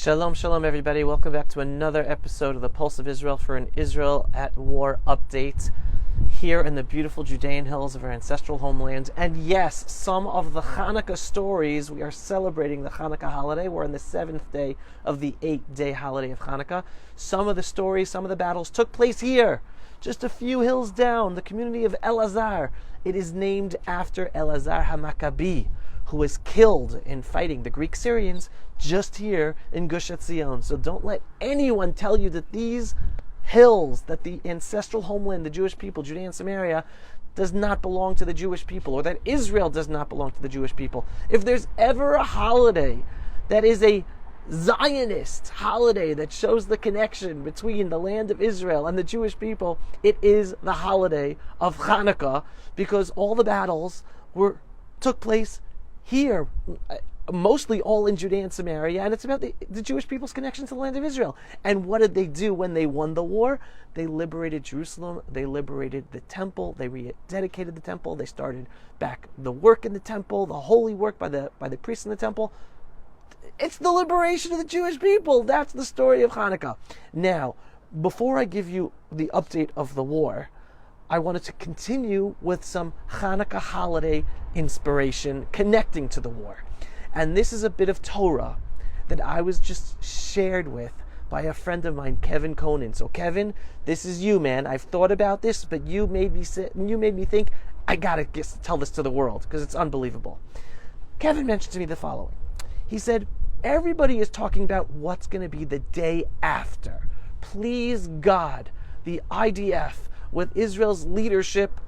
Shalom, shalom, everybody. Welcome back to another episode of the Pulse of Israel for an Israel at War update here in the beautiful Judean hills of our ancestral homeland. And yes, some of the Chanukah stories, we are celebrating the Chanukah holiday. We're on the 7th day of the 8-day holiday of Chanukah. Some of the stories, some of the battles took place here, just a few hills down, the community of Elazar. It is named after Elazar HaMaccabi, who was killed in fighting the Greek Syrians just here in Gush Etzion. So don't let anyone tell you that these hills, that the ancestral homeland, the Jewish people, Judea and Samaria, does not belong to the Jewish people, or that Israel does not belong to the Jewish people. If there's ever a holiday that is a Zionist holiday that shows the connection between the land of Israel and the Jewish people, it is the holiday of Chanukah, because all the battles took place here, mostly all in Judea and Samaria, and it's about the Jewish people's connection to the land of Israel. And what did they do when they won the war? They liberated Jerusalem, they liberated the temple, they rededicated the temple, they started back the work in the temple, the holy work by the priests in the temple. It's the liberation of the Jewish people. That's the story of Chanukah. Now, before I give you the update of the war, I wanted to continue with some Chanukah holiday inspiration connecting to the war. And this is a bit of Torah that I was just shared with by a friend of mine, Kevin Cohnen. So Kevin, this is you, man. I've thought about this, but you made me think, I gotta tell this to the world, because it's unbelievable. Kevin mentioned to me the following. He said, everybody is talking about what's going to be the day after. Please God, the IDF, with Israel's leadership,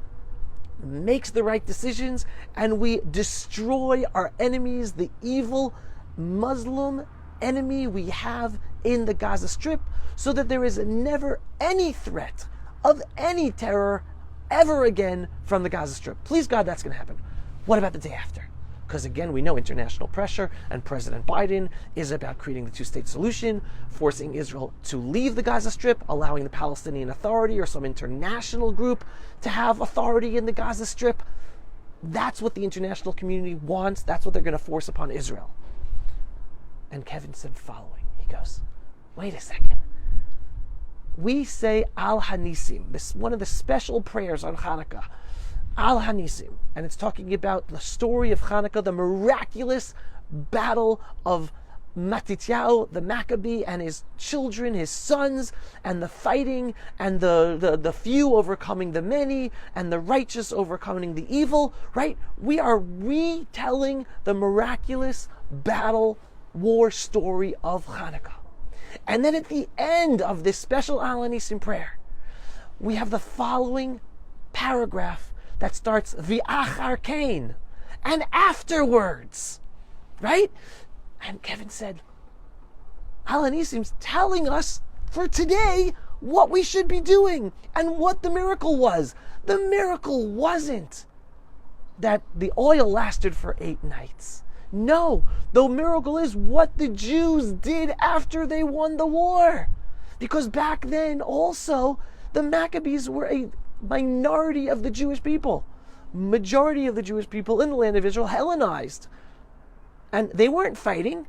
makes the right decisions, and we destroy our enemies, the evil Muslim enemy we have in the Gaza Strip, so that there is never any threat of any terror ever again from the Gaza Strip. Please God, that's going to happen. What about the day after? Because again, we know international pressure, and President Biden is about creating the two-state solution, forcing Israel to leave the Gaza Strip, allowing the Palestinian Authority or some international group to have authority in the Gaza Strip. That's what the international community wants. That's what they're going to force upon Israel. And Kevin said the following. He goes, wait a second. We say Al Hanisim, this one of the special prayers on Chanukah, Al Hanisim, and it's talking about the story of Chanukah, the miraculous battle of Matityahu, the Maccabee, and his children, his sons, and the fighting, and the few overcoming the many, and the righteous overcoming the evil, right? We are retelling the miraculous battle war story of Chanukah. And then at the end of this special Al Hanisim prayer, we have the following paragraph that starts V'achar kain, and afterwards, right? And Kevin said, Al Hanisim's telling us for today what we should be doing and what the miracle was. The miracle wasn't that the oil lasted for 8 nights. No, the miracle is what the Jews did after they won the war. Because back then also, the Maccabees were a minority of the Jewish people. Majority of the Jewish people in the land of Israel Hellenized. And they weren't fighting.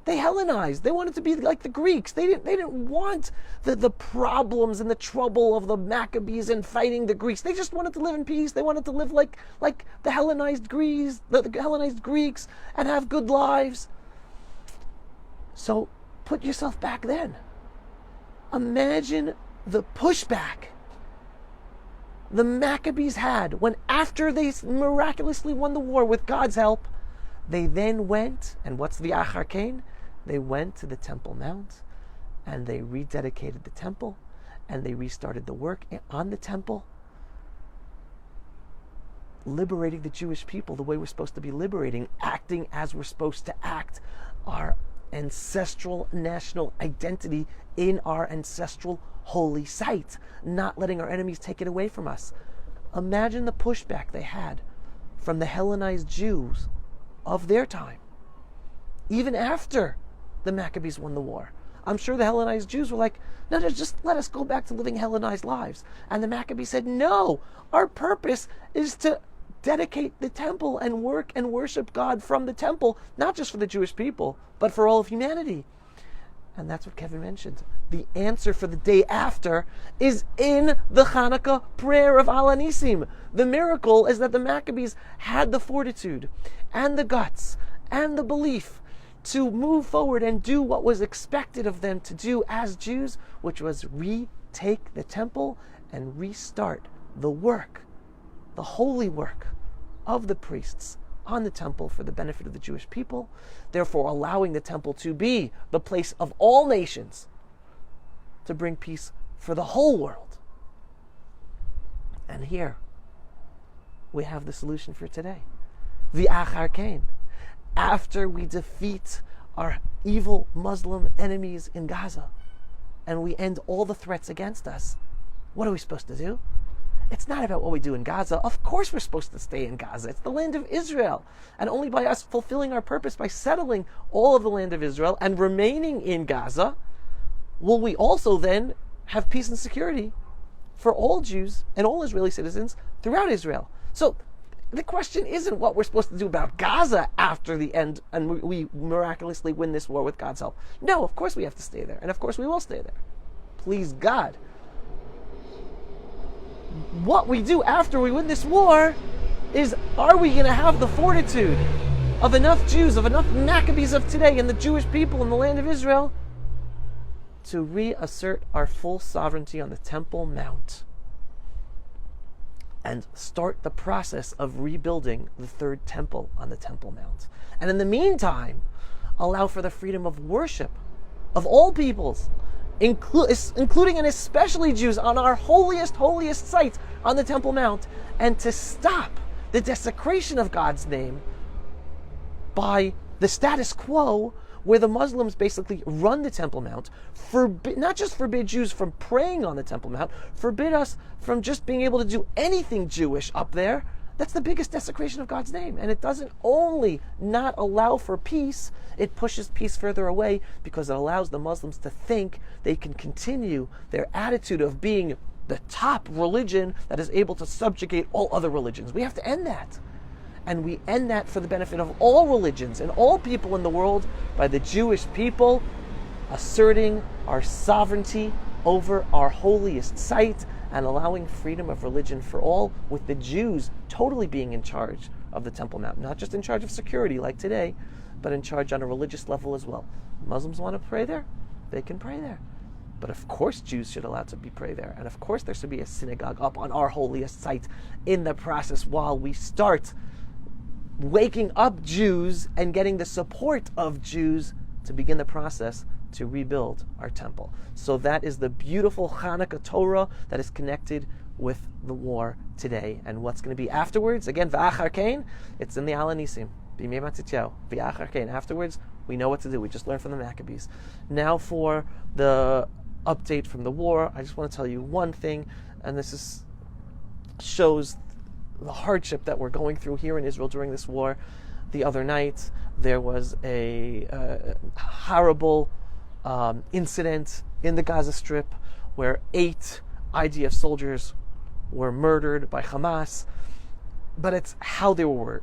They Hellenized. They wanted to be like the Greeks. They didn't want the problems and the trouble of the Maccabees and fighting the Greeks. They just wanted to live in peace. They wanted to live like the Hellenized Greeks, the Hellenized Greeks, and have good lives. So put yourself back then. Imagine the pushback the Maccabees had when, after they miraculously won the war with God's help, they then went, and what's the Achar Kain? They went to the Temple Mount, and they rededicated the temple, and they restarted the work on the temple, liberating the Jewish people the way we're supposed to be liberating, acting as we're supposed to act, our ancestral national identity in our ancestral holy site, not letting our enemies take it away from us. Imagine the pushback they had from the Hellenized Jews of their time, even after the Maccabees won the war. I'm sure the Hellenized Jews were like, no, just let us go back to living Hellenized lives. And the Maccabees said, no, our purpose is to dedicate the temple and work and worship God from the temple, not just for the Jewish people, but for all of humanity. And that's what Kevin mentioned. The answer for the day after is in the Chanukah prayer of Al Nisim. The miracle is that the Maccabees had the fortitude and the guts and the belief to move forward and do what was expected of them to do as Jews, which was retake the temple and restart the work, the holy work of the priests on the temple for the benefit of the Jewish people, therefore allowing the temple to be the place of all nations to bring peace for the whole world. And here we have the solution for today. V'achar kain. After we defeat our evil Muslim enemies in Gaza and we end all the threats against us, what are we supposed to do? It's not about what we do in Gaza. Of course we're supposed to stay in Gaza. It's the land of Israel. And only by us fulfilling our purpose, by settling all of the land of Israel and remaining in Gaza, will we also then have peace and security for all Jews and all Israeli citizens throughout Israel. So the question isn't what we're supposed to do about Gaza after the end and we miraculously win this war with God's help. No, of course we have to stay there. And of course we will stay there. Please God. What we do after we win this war is, are we going to have the fortitude of enough Jews, of enough Maccabees of today and the Jewish people in the land of Israel to reassert our full sovereignty on the Temple Mount and start the process of rebuilding the third temple on the Temple Mount? And in the meantime, allow for the freedom of worship of all peoples, including and especially Jews, on our holiest site on the Temple Mount, and to stop the desecration of God's name by the status quo where the Muslims basically run the Temple Mount, not just forbid Jews from praying on the Temple Mount, forbid us from just being able to do anything Jewish up there. That's the biggest desecration of God's name. And it doesn't only not allow for peace, it pushes peace further away because it allows the Muslims to think they can continue their attitude of being the top religion that is able to subjugate all other religions. We have to end that. And we end that for the benefit of all religions and all people in the world by the Jewish people asserting our sovereignty over our holiest site and allowing freedom of religion for all, with the Jews totally being in charge of the Temple Mount, not just in charge of security like today, but in charge on a religious level as well. Muslims want to pray there, they can pray there. But of course Jews should allow to be pray there. And of course there should be a synagogue up on our holiest site in the process while we start waking up Jews and getting the support of Jews to begin the process to rebuild our temple. So that is the beautiful Chanukah Torah that is connected with the war today. And what's going to be afterwards? Again, V'achar kain, it's in the Al Nisim. B'mei Matzityahu. V'achar kain. Afterwards, we know what to do. We just learned from the Maccabees. Now for the update from the war, I just want to tell you one thing, and this shows the hardship that we're going through here in Israel during this war. The other night, there was a horrible incident in the Gaza Strip where 8 IDF soldiers were murdered by Hamas. But it's how they were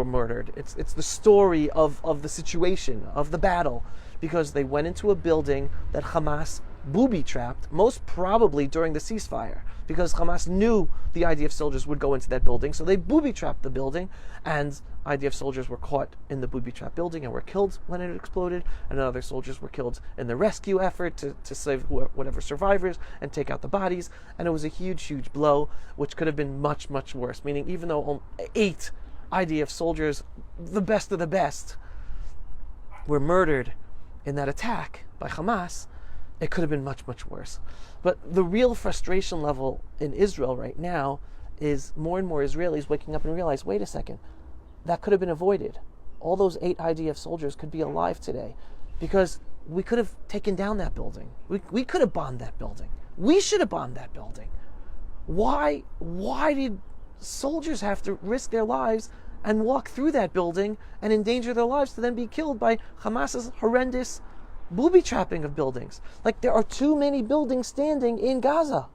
murdered. It's the story of the situation, of the battle, because they went into a building that Hamas booby-trapped, most probably during the ceasefire, because Hamas knew the IDF soldiers would go into that building, so they booby-trapped the building, and IDF soldiers were caught in the booby-trapped building and were killed when it exploded, and other soldiers were killed in the rescue effort to save whatever survivors and take out the bodies, and it was a huge blow, which could have been much worse, meaning even though 8 IDF soldiers, the best of the best, were murdered in that attack by Hamas, it could have been much worse. But the real frustration level in Israel right now is more and more Israelis waking up and realize, wait a second, that could have been avoided. All those 8 IDF soldiers could be alive today because we could have taken down that building. We could have bombed that building. We should have bombed that building. Why did soldiers have to risk their lives and walk through that building and endanger their lives to then be killed by Hamas's horrendous booby trapping of buildings? Like, there are too many buildings standing in Gaza.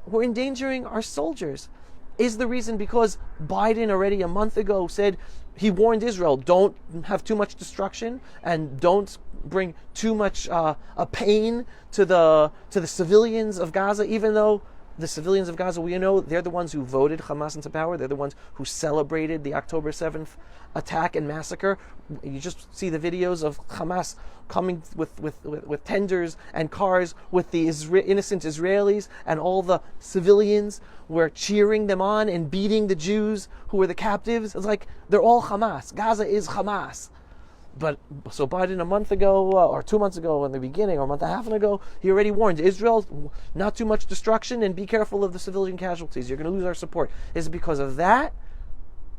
We're endangering our soldiers. Is the reason because Biden already a month ago said, he warned Israel, don't have too much destruction and don't bring too much a pain to the civilians of Gaza, even though the civilians of Gaza, we know they're the ones who voted Hamas into power. They're the ones who celebrated the October 7th attack and massacre. You just see the videos of Hamas coming with tenders and cars with the innocent Israelis, and all the civilians were cheering them on and beating the Jews who were the captives. It's like they're all Hamas. Gaza is Hamas. But so Biden a month ago, or 2 months ago in the beginning, or a month and a half ago, he already warned Israel, not too much destruction and be careful of the civilian casualties. You're going to lose our support. Is it because of that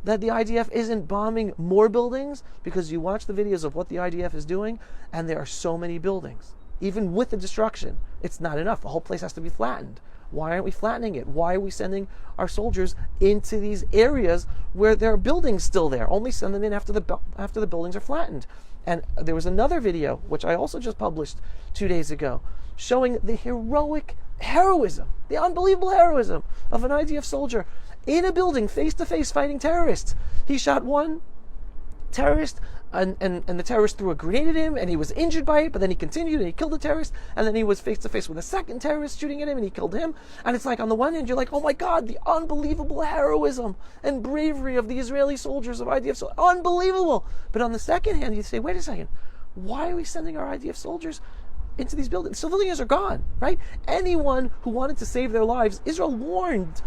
the IDF isn't bombing more buildings? Because you watch the videos of what the IDF is doing, and there are so many buildings. Even with the destruction, it's not enough. The whole place has to be flattened. Why aren't we flattening it? Why are we sending our soldiers into these areas where there are buildings still there? Only send them in after the buildings are flattened. And there was another video, which I also just published 2 days ago, showing the heroism, the unbelievable heroism of an IDF soldier in a building face-to-face fighting terrorists. He shot one terrorist, and the terrorist threw a grenade at him, and he was injured by it, but then he continued and he killed the terrorist, and then he was face to face with a second terrorist shooting at him, and he killed him. And it's like, on the one hand, you're like, oh my God, the unbelievable heroism and bravery of the Israeli soldiers of IDF, so unbelievable. But on the second hand, you say, wait a second, why are we sending our IDF soldiers into these buildings? Civilians are gone, right? Anyone who wanted to save their lives, Israel warned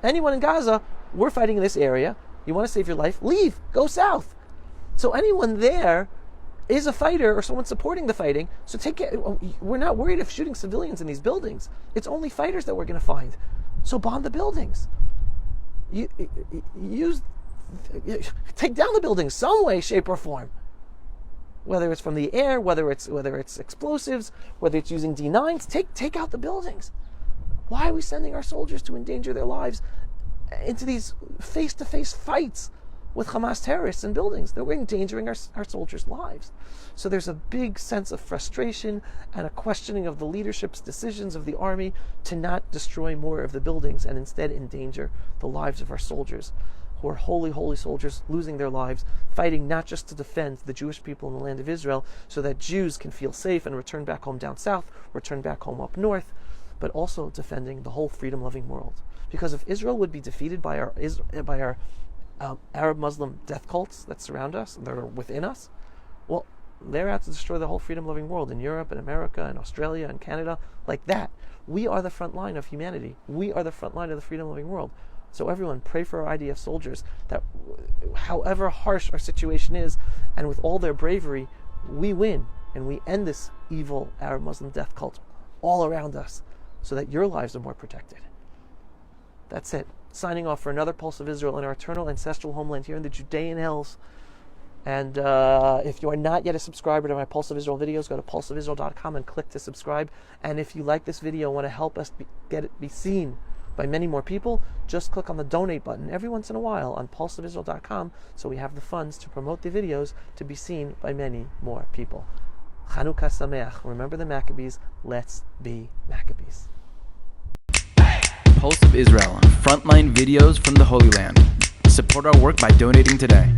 anyone in Gaza, we're fighting in this area, you want to save your life, leave, go south. So anyone there is a fighter or someone supporting the fighting. So we're not worried of shooting civilians in these buildings. It's only fighters that we're going to find. So bomb the buildings. Take down the buildings some way, shape, or form. Whether it's from the air, whether it's explosives, whether it's using D9s, take out the buildings. Why are we sending our soldiers to endanger their lives into these face-to-face fights with Hamas terrorists in buildings? That we're endangering our soldiers' lives. So there's a big sense of frustration and a questioning of the leadership's decisions of the army to not destroy more of the buildings and instead endanger the lives of our soldiers, who are holy, holy soldiers, losing their lives, fighting not just to defend the Jewish people in the land of Israel so that Jews can feel safe and return back home down south, return back home up north, but also defending the whole freedom-loving world. Because if Israel would be defeated by our Arab Muslim death cults that surround us, that are within us, well, they're out to destroy the whole freedom-loving world in Europe and America and Australia and Canada, like that. We are the front line of humanity. We are the front line of the freedom-loving world. So everyone, pray for our IDF soldiers, that however harsh our situation is, and with all their bravery, we win, and we end this evil Arab Muslim death cult all around us, so that your lives are more protected. That's it. Signing off for another Pulse of Israel in our eternal ancestral homeland here in the Judean hills. And if you are not yet a subscriber to my Pulse of Israel videos, go to pulseofisrael.com and click to subscribe. And if you like this video and want to help us be seen by many more people, just click on the donate button every once in a while on pulseofisrael.com, so we have the funds to promote the videos to be seen by many more people. Chanukah Sameach. Remember the Maccabees. Let's be Maccabees. Pulse of Israel, frontline videos from the Holy Land. Support our work by donating today.